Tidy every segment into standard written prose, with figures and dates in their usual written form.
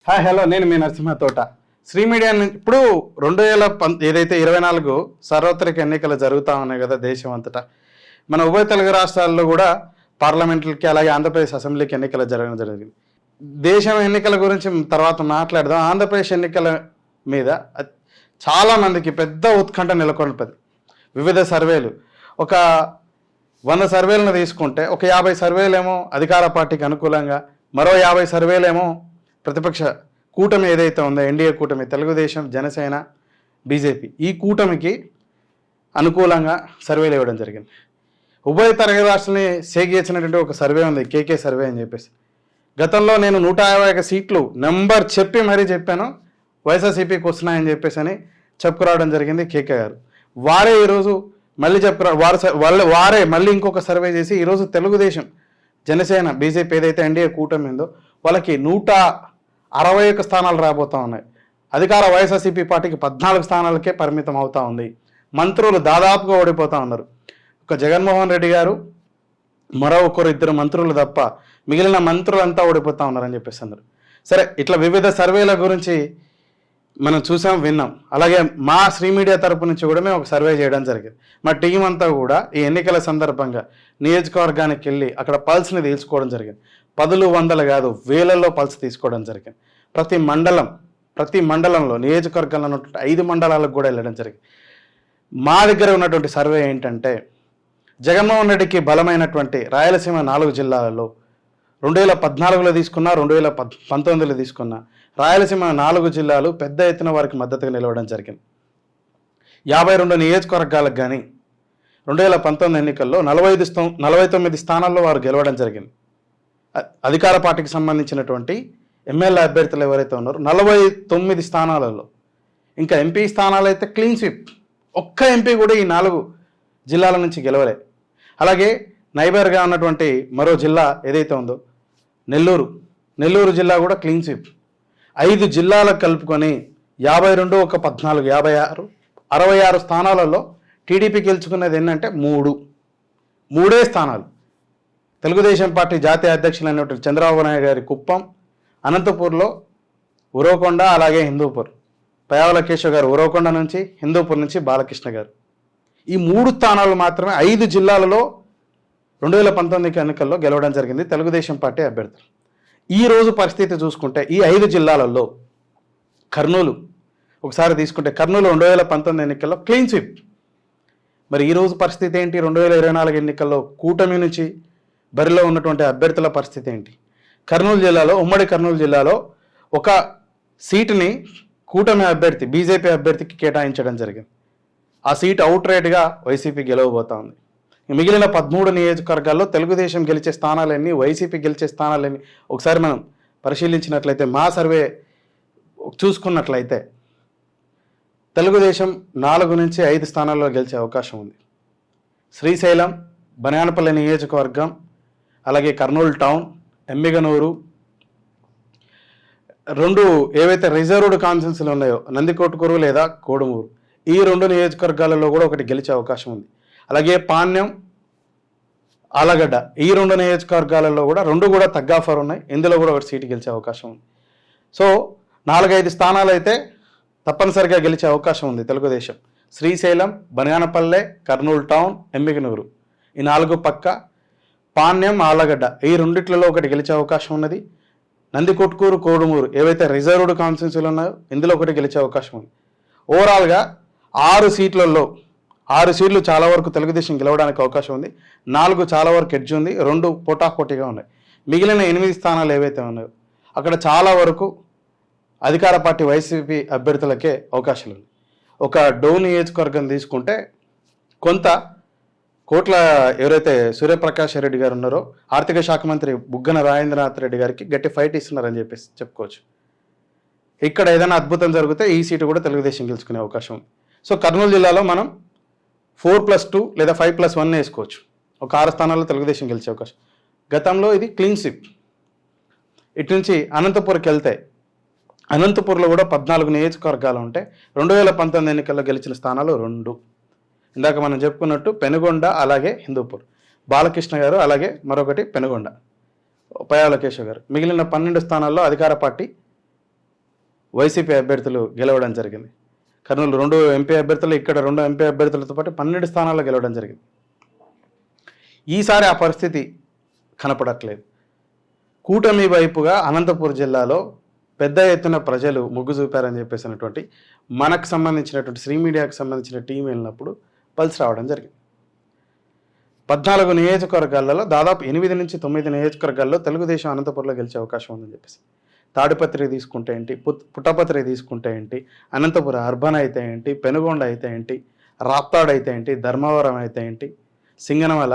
Hi hello, నేను మీ నరసింహ తోట. Shri media ఇప్పుడు 2024 సార్వత్రిక ఎన్నికలు జరుగుతూ ఉన్నాయి కదా దేశం అంతటా. మన ఉభయ తెలుగు రాష్ట్రాల్లో కూడా పార్లమెంట్లకి అలాగే ఆంధ్రప్రదేశ్ అసెంబ్లీకి ఎన్నికలు జరగడం జరిగింది. దేశం ఎన్నికల గురించి తర్వాత మాట్లాడదాం. ఆంధ్రప్రదేశ్ ఎన్నికల మీద చాలామందికి పెద్ద ఉత్కంఠ నెలకొల్పది. వివిధ సర్వేలు, ఒక 100 సర్వేలను తీసుకుంటే ఒక 50 సర్వేలేమో అధికార పార్టీకి అనుకూలంగా, మరో 50 సర్వేలేమో ప్రతిపక్ష కూటమి ఏదైతే ఉందో ఎన్డీఏ కూటమి, తెలుగుదేశం, జనసేన, బీజేపీ, ఈ కూటమికి అనుకూలంగా సర్వేలు ఇవ్వడం జరిగింది. ఉభయ తెలుగు రాష్ట్రాలని సేగేసినటువంటి ఒక సర్వే ఉంది, కేకే సర్వే అని చెప్పేసి. గతంలో నేను 151 సీట్లు నెంబర్ చెప్పి మరీ చెప్పాను, వైఎస్ఆర్సీపీకి వస్తున్నాయని చెప్పేసి అని చెప్పుకురావడం జరిగింది కేకే గారు. వారే ఈరోజు మళ్ళీ వారే మళ్ళీ ఇంకొక సర్వే చేసి ఈరోజు తెలుగుదేశం, జనసేన, బీజేపీ ఏదైతే ఎన్డీఏ కూటమి ఉందో వాళ్ళకి 161 స్థానాలు రాబోతూ ఉన్నాయి. అధికార వైఎస్ఆర్సీపీ పార్టీకి 14 స్థానాలకే పరిమితం అవుతూ ఉంది. మంత్రులు దాదాపుగా ఓడిపోతూ ఉన్నారు. ఒక జగన్మోహన్ రెడ్డి గారు, మరో ఇద్దరు మంత్రులు తప్ప మిగిలిన మంత్రులంతా ఓడిపోతూ ఉన్నారని చెప్పేసి అన్నారు. సరే, ఇట్లా వివిధ సర్వేల గురించి మనం చూసాం, విన్నాం. అలాగే మా శ్రీ మీడియా తరపు నుంచి కూడా మేము ఒక సర్వే చేయడం జరిగింది. మా టీం అంతా కూడా ఈ ఎన్నికల సందర్భంగా నియోజకవర్గానికి వెళ్ళి అక్కడ పల్స్ని తీసుకోవడం జరిగింది. 10, 100 కాదు, వేలల్లో పల్స్ తీసుకోవడం జరిగింది. ప్రతి మండలంలో నియోజకవర్గంలో ఉన్నటువంటి 5 మండలాలకు కూడా వెళ్ళడం జరిగింది. మా దగ్గర ఉన్నటువంటి సర్వే ఏంటంటే, జగన్మోహన్ రెడ్డికి బలమైనటువంటి రాయలసీమ 4 జిల్లాలలో 2014లో తీసుకున్నా, 2019లో తీసుకున్నా రాయలసీమ 4 జిల్లాలు పెద్ద ఎత్తున వారికి మద్దతుగా నిలవడం జరిగింది. 52 నియోజకవర్గాలకు కానీ 2019 ఎన్నికల్లో 49 స్థానాల్లో వారు గెలవడం జరిగింది. అధికార పార్టీకి సంబంధించినటువంటి ఎమ్మెల్యే అభ్యర్థులు ఎవరైతే ఉన్నారో 49 స్థానాలలో, ఇంకా ఎంపీ స్థానాలు అయితే క్లీన్ స్వీప్, ఒక్క ఎంపీ కూడా ఈ 4 జిల్లాల నుంచి గెలవలే. అలాగే నైబర్గా ఉన్నటువంటి మరో జిల్లా ఏదైతే ఉందో నెల్లూరు జిల్లా కూడా క్లీన్ స్వీప్. 5 జిల్లాలకు కలుపుకొని 52, 14, 56, 66 స్థానాలలో టీడీపీ గెలుచుకున్నది ఏంటంటే 3 స్థానాలు. తెలుగుదేశం పార్టీ జాతీయ అధ్యక్షులు అయినటువంటి చంద్రబాబు నాయుడు గారి కుప్పం, అనంతపూర్లో ఉరవకొండ, అలాగే హిందూపూర్, పయావుల కేశవ్ గారు ఉరవకొండ నుంచి, హిందూపూర్ నుంచి బాలకృష్ణ గారు. ఈ 3 స్థానాలు మాత్రమే 5 జిల్లాలలో 2019 ఎన్నికల్లో గెలవడం జరిగింది తెలుగుదేశం పార్టీ అభ్యర్థులు. ఈ రోజు పరిస్థితి చూసుకుంటే ఈ 5 జిల్లాలలో కర్నూలు ఒకసారి తీసుకుంటే, కర్నూలు 2019 ఎన్నికల్లో క్లీన్ స్వీప్. మరి ఈరోజు పరిస్థితి ఏంటి? 2024 ఎన్నికల్లో కూటమి నుంచి బరిలో ఉన్నటువంటి అభ్యర్థుల పరిస్థితి ఏంటి? కర్నూలు జిల్లాలో, ఉమ్మడి కర్నూలు జిల్లాలో ఒక సీటుని కూటమి అభ్యర్థి, బీజేపీ అభ్యర్థికి కేటాయించడం జరిగింది. ఆ సీట్ అవుట్ రైట్గా వైసీపీ గెలవబోతా ఉంది. మిగిలిన 13 నియోజకవర్గాల్లో తెలుగుదేశం గెలిచే స్థానాలన్నీ, వైసీపీ గెలిచే స్థానాలన్నీ ఒకసారి మనం పరిశీలించినట్లయితే, మా సర్వే చూసుకున్నట్లయితే తెలుగుదేశం 4 నుంచి 5 స్థానాల్లో గెలిచే అవకాశం ఉంది. శ్రీశైలం, బనానపల్లి నియోజకవర్గం, అలాగే కర్నూలు టౌన్, ఎమ్మిగనూరు, 2 ఏవైతే రిజర్వ్డ్ కాన్స్టిట్యున్సీలు ఉన్నాయో నందికొట్కూరు లేదా కోడుమూరు, ఈ 2 నియోజకవర్గాలలో కూడా ఒకటి గెలిచే అవకాశం ఉంది. అలాగే పాణ్యం, ఆలగడ్డ, ఈ 2 నియోజకవర్గాలలో కూడా 2 కూడా తగ్గాఫర్ ఉన్నాయి. ఇందులో కూడా ఒకటి సీటు గెలిచే అవకాశం ఉంది. సో 4-5 స్థానాలు అయితే తప్పనిసరిగా గెలిచే అవకాశం ఉంది తెలుగుదేశం. శ్రీశైలం, బనానపల్లె, కర్నూలు టౌన్, ఎమ్మిగనూరు, ఈ 4 పక్క. పాణ్యం, ఆలగడ్డ, ఈ 2 ఒకటి గెలిచే అవకాశం ఉన్నది. నందికొట్కూరు, కోడుమూరు ఏవైతే రిజర్వ్డ్ కాన్స్టిట్యున్సీలు ఉన్నాయో ఇందులో ఒకటి గెలిచే అవకాశం ఉంది. ఓవరాల్గా 6 సీట్లలో 6 సీట్లు చాలా వరకు తెలుగుదేశం గెలవడానికి అవకాశం ఉంది. 4 చాలా వరకు ఎడ్జ్ ఉంది, 2 పోటాపోటీగా ఉన్నాయి. మిగిలిన 8 స్థానాలు ఏవైతే ఉన్నాయో అక్కడ చాలా వరకు అధికార పార్టీ వైసీపీ అభ్యర్థులకే అవకాశాలు ఉన్నాయి. ఒక డోన్ నియోజకవర్గం తీసుకుంటే కొంత కోట్ల ఎవరైతే సూర్యప్రకాష్ రెడ్డి గారు ఉన్నారో, ఆర్థిక శాఖ మంత్రి బుగ్గన రాజేంద్రనాథ్ రెడ్డి గారికి గట్టి ఫైట్ ఇస్తున్నారని చెప్పేసి చెప్పుకోవచ్చు. ఇక్కడ ఏదైనా అద్భుతం జరిగితే ఈ సీటు కూడా తెలుగుదేశం గెలుచుకునే అవకాశం ఉంది. సో కర్నూలు జిల్లాలో మనం 4+2 లేదా 5+1 వేసుకోవచ్చు. ఒక 6 స్థానాల్లో తెలుగుదేశం గెలిచే అవకాశం. గతంలో ఇది క్లీన్ స్వీప్. ఇటు నుంచి అనంతపూర్కి వెళ్తే, అనంతపూర్లో కూడా 14 నియోజకవర్గాలు ఉంటే 2019 ఎన్నికల్లో గెలిచిన స్థానాలు 2. ఇందాక మనం చెప్పుకున్నట్టు పెనుగొండ, అలాగే హిందూపూర్, బాలకృష్ణ గారు, అలాగే మరొకటి పెనుగొండ, పయాల కేశవ్ గారు. మిగిలిన 12 స్థానాల్లో అధికార పార్టీ వైసీపీ అభ్యర్థులు గెలవడం జరిగింది. కర్నూలు 2 ఎంపీ అభ్యర్థులు, ఇక్కడ 2 ఎంపీ అభ్యర్థులతో పాటు 12 స్థానాల్లో గెలవడం జరిగింది. ఈసారి ఆ పరిస్థితి కనపడట్లేదు. కూటమి వైపుగా అనంతపురం జిల్లాలో పెద్ద ఎత్తున ప్రజలు మొగ్గు చూపారని చెప్పేసినటువంటి మనకు సంబంధించినటువంటి శ్రీ మీడియాకు సంబంధించిన టీం వెళ్ళినప్పుడు పల్స్ రావడం జరిగింది. 14 నియోజకవర్గాలలో దాదాపు 8 నుంచి 9 నియోజకవర్గాల్లో తెలుగుదేశం అనంతపురంలో గెలిచే అవకాశం ఉందని చెప్పేసి, తాడిపత్రి తీసుకుంటే ఏంటి, పుట్టపత్రి తీసుకుంటే ఏంటి, అనంతపురం అర్బన్ అయితే ఏంటి, పెనుగొండ అయితే ఏంటి, రాప్తాడు అయితే ఏంటి, ధర్మవరం అయితే ఏంటి, సింగనమల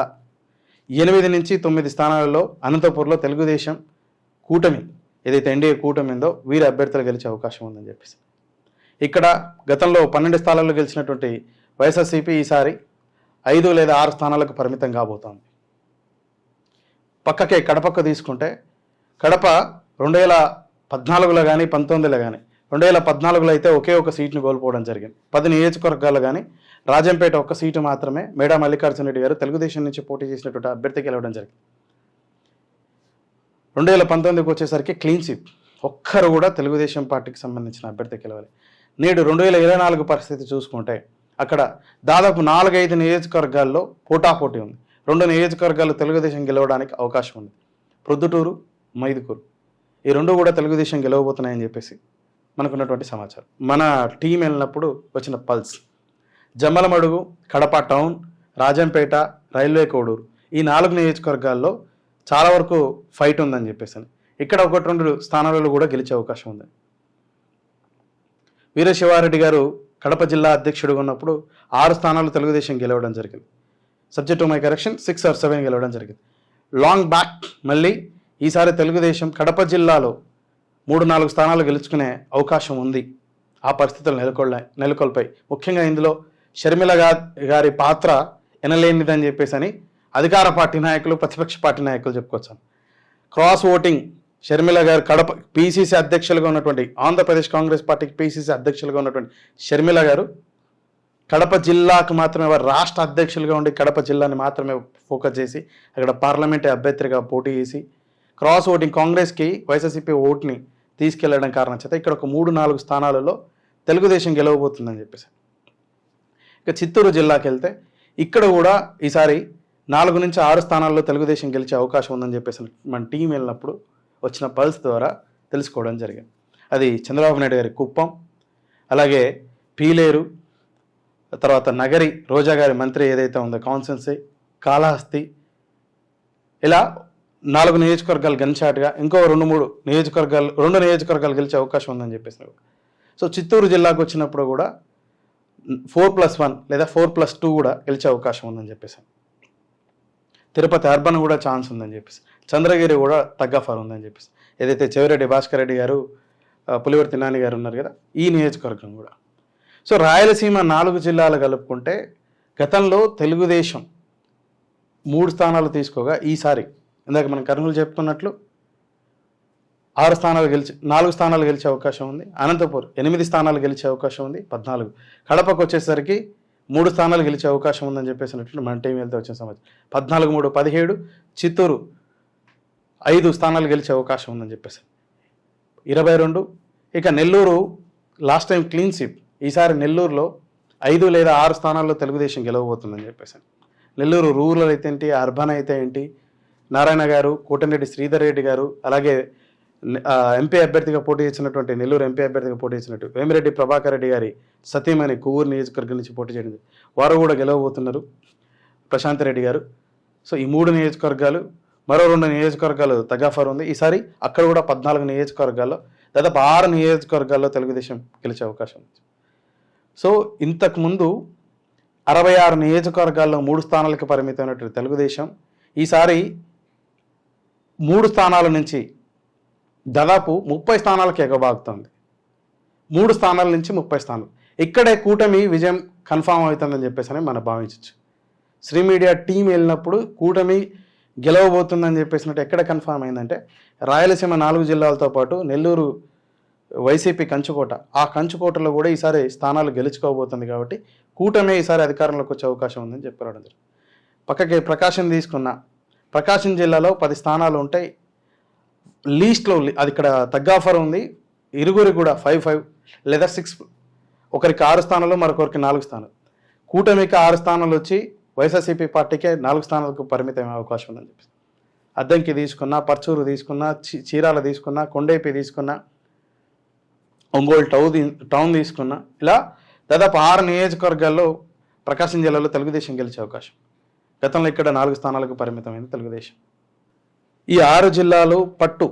8 నుంచి 9 స్థానాలలో అనంతపురంలో తెలుగుదేశం కూటమి ఏదైతే ఎన్డీఏ కూటమి ఉందో వీరి అభ్యర్థులు గెలిచే అవకాశం ఉందని చెప్పేసి, ఇక్కడ గతంలో 12 స్థానాల్లో గెలిచినటువంటి వైఎస్ఆర్సీపీ ఈసారి 5 లేదా 6 స్థానాలకు పరిమితం కాబోతోంది. పక్కకే కడపకు తీసుకుంటే కడప 2014లో కానీ 19లో కానీ 2014లో అయితే ఒకే ఒక సీటును కోల్పోవడం జరిగింది. 10 నియోజకవర్గాలు కానీ రాజంపేట ఒక్క సీటు మాత్రమే మేడా మల్లికార్జున రెడ్డి గారు తెలుగుదేశం నుంచి పోటీ చేసినటువంటి అభ్యర్థికి గెలవడం జరిగింది. 2019కి వచ్చేసరికి క్లీన్ స్వీప్, ఒక్కరు కూడా తెలుగుదేశం పార్టీకి సంబంధించిన అభ్యర్థికి గెలవాలి. నేడు 2024 పరిస్థితి చూసుకుంటే అక్కడ దాదాపు 4-5 నియోజకవర్గాల్లో పోటాపోటీ ఉంది. 2 నియోజకవర్గాలు తెలుగుదేశం గెలవడానికి అవకాశం ఉంది, ప్రొద్దుటూరు, మైదుకూరు. ఈ 2 కూడా తెలుగుదేశం గెలవబోతున్నాయని చెప్పేసి మనకున్నటువంటి సమాచారం. మన టీం వెళ్ళినప్పుడు వచ్చిన pulse Jammalamadugu, Kadapa town, Rajampet, railway Koduru ఈ 4 నియోజకవర్గాల్లో చాలా వరకు ఫైట్ ఉందని చెప్పేసి, ఇక్కడ 1-2 స్థానాలలో కూడా గెలిచే అవకాశం ఉంది. వీరశివారెడ్డి గారు కడప జిల్లా అధ్యక్షుడిగా ఉన్నప్పుడు 6 స్థానాలు తెలుగుదేశం గెలవడం జరిగింది. Subject to my correction 6 or 7 గెలవడం జరిగింది. లాంగ్ బ్యాక్ మళ్ళీ ఈసారి తెలుగుదేశం కడప జిల్లాలో 3-4 స్థానాలు గెలుచుకునే అవకాశం ఉంది. ఆ పరిస్థితులు నెలకొల్పాయి. ముఖ్యంగా ఇందులో షర్మిల గారి పాత్ర ఎనలేనిదని చెప్పేసి అని అధికార పార్టీ నాయకులు, ప్రతిపక్ష పార్టీ నాయకులు చెప్పుకొచ్చాను. క్రాస్ ఓటింగ్ షర్మిల గారు కడప పీసీసీ అధ్యక్షులుగా ఉన్నటువంటి, ఆంధ్రప్రదేశ్ కాంగ్రెస్ పార్టీకి పీసీసీ అధ్యక్షులుగా ఉన్నటువంటి షర్మిల గారు కడప జిల్లాకు మాత్రమే, వారు రాష్ట్ర అధ్యక్షులుగా ఉండి కడప జిల్లాని మాత్రమే ఫోకస్ చేసి అక్కడ పార్లమెంట్ అభ్యర్థిగా పోటీ చేసి క్రాస్ ఓటింగ్ కాంగ్రెస్కి వైఎస్ఆర్సీపీ ఓట్ని తీసుకెళ్లడం కారణం చేత ఇక్కడ ఒక 3-4 స్థానాలలో తెలుగుదేశం గెలవబోతుందని చెప్పేసి. ఇక చిత్తూరు జిల్లాకి వెళ్తే ఇక్కడ కూడా ఈసారి 4 నుంచి 6 స్థానాల్లో తెలుగుదేశం గెలిచే అవకాశం ఉందని చెప్పేసి మన టీం వెళ్ళినప్పుడు వచ్చిన పల్స్ ద్వారా తెలుసుకోవడం జరిగింది. అది చంద్రబాబు నాయుడు గారి కుప్పం, అలాగే పీలేరు, తర్వాత నగరి రోజా గారి మంత్రి ఏదైతే ఉందో కాన్స్టిట్యున్సీ, కాళహస్తి, ఇలా 4 నియోజకవర్గాలు గన్షాట్గా ఇంకో 2 నియోజకవర్గాలు గెలిచే అవకాశం ఉందని చెప్పేసి. సో చిత్తూరు జిల్లాకు వచ్చినప్పుడు కూడా 4+1 లేదా 4+2 కూడా గెలిచే అవకాశం ఉందని చెప్పేసి. తిరుపతి అర్బన్ కూడా ఛాన్స్ ఉందని చెప్పేసి, చంద్రగిరి కూడా తగ్గఫర్ ఉందని చెప్పేసి, ఏదైతే చెవిరెడ్డి భాస్కర్ రెడ్డి గారు, పులివర్తి నాని గారు ఉన్నారు కదా, ఈ నియోజకవర్గం కూడా. సో రాయలసీమ 4 జిల్లాలు కలుపుకుంటే గతంలో తెలుగుదేశం 3 స్థానాలు తీసుకోగా ఈసారి ఇందాక మనం కర్నూలు చెప్పుకున్నట్లు 4 స్థానాలు గెలిచే అవకాశం ఉంది. అనంతపూర్ 8 స్థానాలు గెలిచే అవకాశం ఉంది, 14. కడపకు వచ్చేసరికి 3 స్థానాలు గెలిచే అవకాశం ఉందని చెప్పేసినట్లు మన టీం వెళ్తే వచ్చిన సమాచారం. 14, 3, 17. చిత్తూరు 5 స్థానాలు గెలిచే అవకాశం ఉందని చెప్పేసి 22. ఇక Nellore last time clean sweep, ఈసారి నెల్లూరులో 5 లేదా 6 స్థానాల్లో తెలుగుదేశం గెలవబోతుందని చెప్పేసి. నెల్లూరు రూరల్ అయితే ఏంటి, అర్బన్ అయితే ఏంటి, నారాయణ గారు, కోటమిరెడ్డి శ్రీధర్ రెడ్డి గారు, అలాగే ఎంపీ అభ్యర్థిగా పోటీ చేసినటువంటి నెల్లూరు ఎంపీ అభ్యర్థిగా పోటీ చేసినట్టు వేమిరెడ్డి ప్రభాకర్ రెడ్డి గారి సతీమణి కొవ్వూరు నియోజకవర్గం నుంచి పోటీ చేయడం, వారు కూడా గెలవబోతున్నారు, ప్రశాంత్ రెడ్డి గారు. సో ఈ 3 నియోజకవర్గాలు, మరో 2 నియోజకవర్గాలు తగాఫర్ ఉంది. ఈసారి అక్కడ కూడా 14 నియోజకవర్గాల్లో దాదాపు 6 నియోజకవర్గాల్లో తెలుగుదేశం గెలిచే అవకాశం ఉంది. సో ఇంతకుముందు 66 నియోజకవర్గాల్లో 3 స్థానాలకు పరిమితమైనటువంటి తెలుగుదేశం ఈసారి 3 స్థానాల నుంచి దాదాపు 30 స్థానాలకు ఎగబాగుతుంది. 3 స్థానాల నుంచి 30 స్థానాలు. ఇక్కడే కూటమి విజయం కన్ఫామ్ అవుతుందని చెప్పేసి మనం భావించవచ్చు. శ్రీ మీడియా టీం వెళ్ళినప్పుడు కూటమి గెలవబోతుందని చెప్పేసినట్టు ఎక్కడ కన్ఫామ్ అయిందంటే రాయలసీమ 4 జిల్లాలతో పాటు నెల్లూరు వైసీపీ కంచుకోట, ఆ కంచుకోటలో కూడా ఈసారి స్థానాలు గెలుచుకోబోతుంది. కాబట్టి కూటమి ఈసారి అధికారంలోకి వచ్చే అవకాశం ఉందని చెప్పడం జరిగింది. పక్కకి ప్రకాశం తీసుకున్న, ప్రకాశం జిల్లాలో 10 స్థానాలు ఉంటాయి. లీస్ట్లో అది ఇక్కడ తగ్గాఫర్ ఉంది. ఇరుగురి కూడా 5-5 లేదా 6, ఒకరికి 6 స్థానాలు, మరొకరికి 4 స్థానాలు. కూటమికి 6 స్థానాలు వచ్చి వైఎస్ఆర్సీపీ పార్టీకే 4 స్థానాలకు పరిమితమే అవకాశం ఉందని చెప్పి అద్దంకి తీసుకున్నా, పర్చూరు తీసుకున్నా, చీరాల తీసుకున్నా, కొండేపి తీసుకున్నా, ఒంగోలు టౌన్ తీసుకున్నా, ఇలా దాదాపు 6 నియోజకవర్గాల్లో ప్రకాశం జిల్లాలో తెలుగుదేశం గెలిచే అవకాశం. గతంలో ఇక్కడ 4 స్థానాలకు పరిమితమైంది తెలుగుదేశం. ఈ 6 జిల్లాలు పట్టు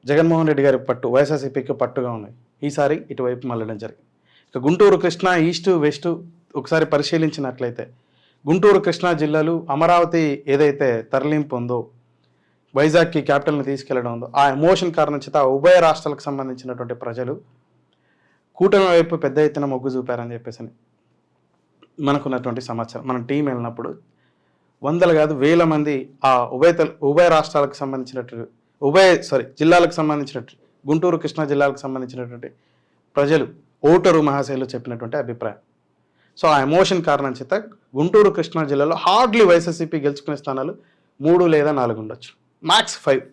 జగన్మోహన్ రెడ్డి గారి పట్టు వైఎస్ఆర్సీపీకి పట్టుగా ఉన్నాయి. ఈసారి ఇటువైపు మళ్ళడం జరిగింది. ఇక గుంటూరు, కృష్ణా, ఈస్టు, వెస్టు ఒకసారి పరిశీలించినట్లయితే గుంటూరు, కృష్ణా జిల్లాలు అమరావతి ఏదైతే తరలింపు ఉందో, వైజాగ్కి క్యాపిటల్ని తీసుకెళ్లడం ఉందో, ఆ ఎమోషన్ కారణం చేత ఉభయ రాష్ట్రాలకు సంబంధించినటువంటి ప్రజలు కూటమి వైపు పెద్ద ఎత్తున మొగ్గు చూపారని చెప్పేసి మనకున్నటువంటి సమాచారం. మన టీం వెళ్ళినప్పుడు వందలు కాదు వేల మంది ఆ ఉభయ రాష్ట్రాలకు సంబంధించినట్టు జిల్లాలకు సంబంధించినట్టు గుంటూరు, కృష్ణా జిల్లాలకు సంబంధించినటువంటి ప్రజలు, ఓటరు మహాశైలు చెప్పినటువంటి అభిప్రాయం. సో ఆ ఎమోషన్ కారణం చేత గుంటూరు, కృష్ణా జిల్లాలో హార్డ్లీ వైఎస్ఆర్సీపీ గెలుచుకునే స్థానాలు 3 లేదా 4 ఉండొచ్చు, మ్యాక్స్ 5.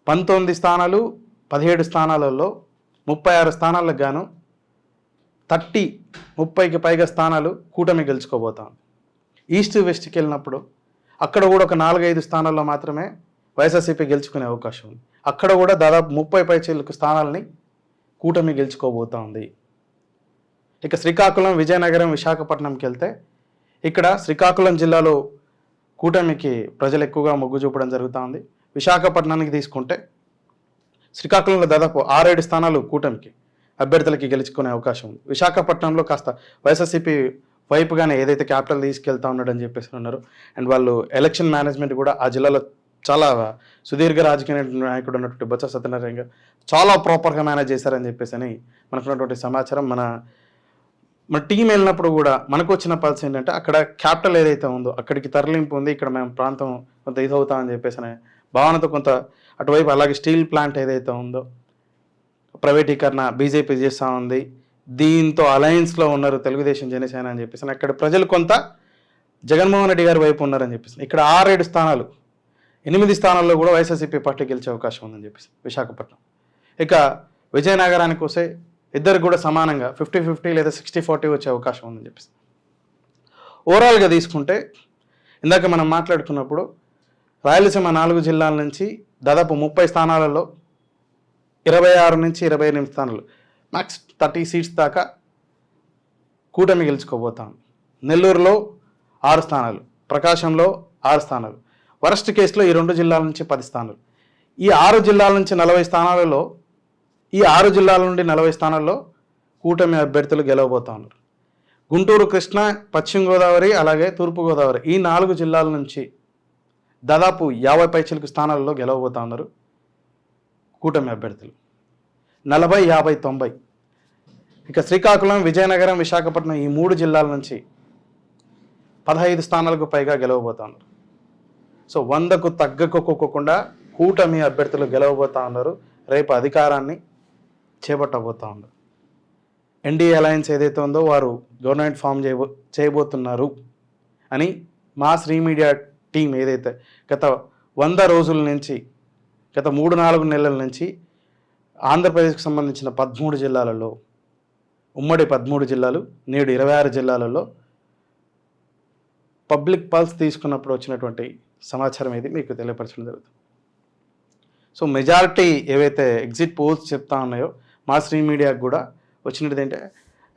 19 స్థానాలు, 17 స్థానాలలో 36 స్థానాలకు గాను 30కి పైగా స్థానాలు కూటమి గెలుచుకోబోతాం. ఈస్ట్ వెస్ట్కి వెళ్ళినప్పుడు అక్కడ కూడా ఒక 4-5 స్థానాల్లో మాత్రమే వైఎస్ఆర్సీపీ గెలుచుకునే అవకాశం ఉంది. అక్కడ కూడా దాదాపు 30 పైచీలకు స్థానాలని కూటమి గెలుచుకోబోతా ఉంది. ఇక శ్రీకాకుళం, విజయనగరం, విశాఖపట్నంకి వెళ్తే ఇక్కడ శ్రీకాకుళం జిల్లాలో కూటమికి ప్రజలు ఎక్కువగా మొగ్గు చూపడం జరుగుతూ ఉంది. విశాఖపట్నానికి తీసుకుంటే శ్రీకాకుళంలో దాదాపు 6-7 స్థానాలు కూటమికి అభ్యర్థులకి గెలుచుకునే అవకాశం ఉంది. విశాఖపట్నంలో కాస్త వైఎస్ఆర్సీపీ వైపుగానే ఏదైతే క్యాపిటల్ తీసుకెళ్తా ఉన్నాడని చెప్పేసి ఉన్నారు. అండ్ వాళ్ళు ఎలక్షన్ మేనేజ్మెంట్ కూడా ఆ జిల్లాలో చాలా సుదీర్ఘ రాజకీయ నాయకుడు ఉన్నటువంటి బొత్స సత్యనారాయణ గారు చాలా ప్రాపర్గా మేనేజ్ చేశారని చెప్పేసి అని మనకున్నటువంటి సమాచారం. మన టీం వెళ్ళినప్పుడు కూడా మనకు వచ్చిన పల్స్ ఏంటంటే అక్కడ క్యాపిటల్ ఏదైతే ఉందో అక్కడికి తరలింపు ఉంది, ఇక్కడ మేము ప్రాంతం కొంత ఇదవుతామని చెప్పేసి అనే భావనతో కొంత అటువైపు, అలాగే స్టీల్ ప్లాంట్ ఏదైతే ఉందో ప్రైవేటీకరణ బీజేపీ చేస్తూ ఉంది, దీంతో అలయన్స్లో ఉన్నారు తెలుగుదేశం, జనసేన అని చెప్పేసి అక్కడ ప్రజలు కొంత జగన్మోహన్ రెడ్డి గారి వైపు ఉన్నారని చెప్పేసి ఇక్కడ 6-7 స్థానాలు, 8 స్థానాల్లో కూడా వైఎస్ఆర్సీపీ పార్టీ గెలిచే అవకాశం ఉందని చెప్పేసి విశాఖపట్నం. ఇక విజయనగరానికి వస్తే ఇద్దరు కూడా సమానంగా 50-50 లేదా 60-40 వచ్చే అవకాశం ఉందని చెప్పేసి. ఓవరాల్గా తీసుకుంటే ఇందాక మనం మాట్లాడుకున్నప్పుడు రాయలసీమ 4 జిల్లాల నుంచి దాదాపు 30 స్థానాలలో 26 నుంచి 28 స్థానాలు, మ్యాక్స్ 30 సీట్స్ దాకా కూటమి గెలుచుకోబోతాం. నెల్లూరులో 6 స్థానాలు, ప్రకాశంలో 6 స్థానాలు, వరస్ట్ కేసులో ఈ 2 జిల్లాల నుంచి 10 స్థానాలు. ఈ 6 జిల్లాల నుంచి 40 స్థానాలలో, ఈ 6 జిల్లాల నుండి 40 స్థానాల్లో కూటమి అభ్యర్థులు గెలవబోతా ఉన్నారు. గుంటూరు, కృష్ణా, పశ్చిమ గోదావరి, అలాగే తూర్పుగోదావరి ఈ 4 జిల్లాల నుంచి దాదాపు 50 పైచిలకు స్థానాల్లో గెలవబోతా ఉన్నారు కూటమి అభ్యర్థులు. 40, 50, 90. ఇక శ్రీకాకుళం, విజయనగరం, విశాఖపట్నం ఈ 3 జిల్లాల నుంచి 15 స్థానాలకు పైగా గెలవబోతా ఉన్నారు. సో 100కు తగ్గకోకుండా కూటమి అభ్యర్థులు గెలవబోతా ఉన్నారు. రేపు అధికారాన్ని చేపట్టబోతా ఉన్నారు. ఎన్డీఏ అలయన్స్ ఏదైతే ఉందో వారు గవర్నమెంట్ ఫామ్ చేయబోతున్నారు అని మా శ్రీ మీడియా టీం ఏదైతే గత 100 రోజుల నుంచి, గత 3-4 నెలల నుంచి ఆంధ్రప్రదేశ్కి సంబంధించిన 13 జిల్లాలలో, ఉమ్మడి 13 జిల్లాలు, నేడు 26 జిల్లాలలో పబ్లిక్ పల్స్ తీసుకున్నప్పుడు వచ్చినటువంటి సమాచారం ఇది మీకు తెలియపరచడం జరుగుతుంది. సో మెజారిటీ ఏవైతే ఎగ్జిట్ పోల్స్ చెప్తా ఉన్నాయో మా శ్రీ మీడియాకు కూడా వచ్చినది ఏంటంటే,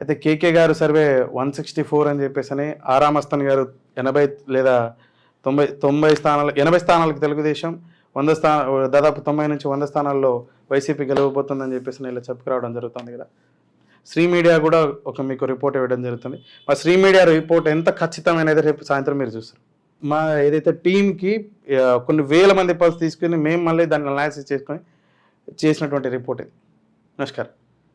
అయితే కేకే గారు సర్వే 164 అని చెప్పేసి అని, ఆరామస్తన్ గారు 80 లేదా 90 స్థానాలు, 80 స్థానాలకు తెలుగుదేశం, 100 దాదాపు 90 నుంచి 100 స్థానాల్లో వైసీపీ గెలవబోతుందని చెప్పేసి ఇలా చెప్పుకురావడం జరుగుతుంది కదా. శ్రీ మీడియా కూడా మీకు రిపోర్ట్ ఇవ్వడం జరుగుతుంది. మా శ్రీ మీడియా రిపోర్ట్ ఎంత ఖచ్చితమైనది రేపు సాయంత్రం మీరు చూస్తారు. మా ఏదైతే టీంకి కొన్ని వేల మంది పల్స్ తీసుకుని మేము మళ్ళీ దాన్ని అనాలిసిస్ చేసుకొని చేసినటువంటి రిపోర్ట్ ఇది. నమస్కారం.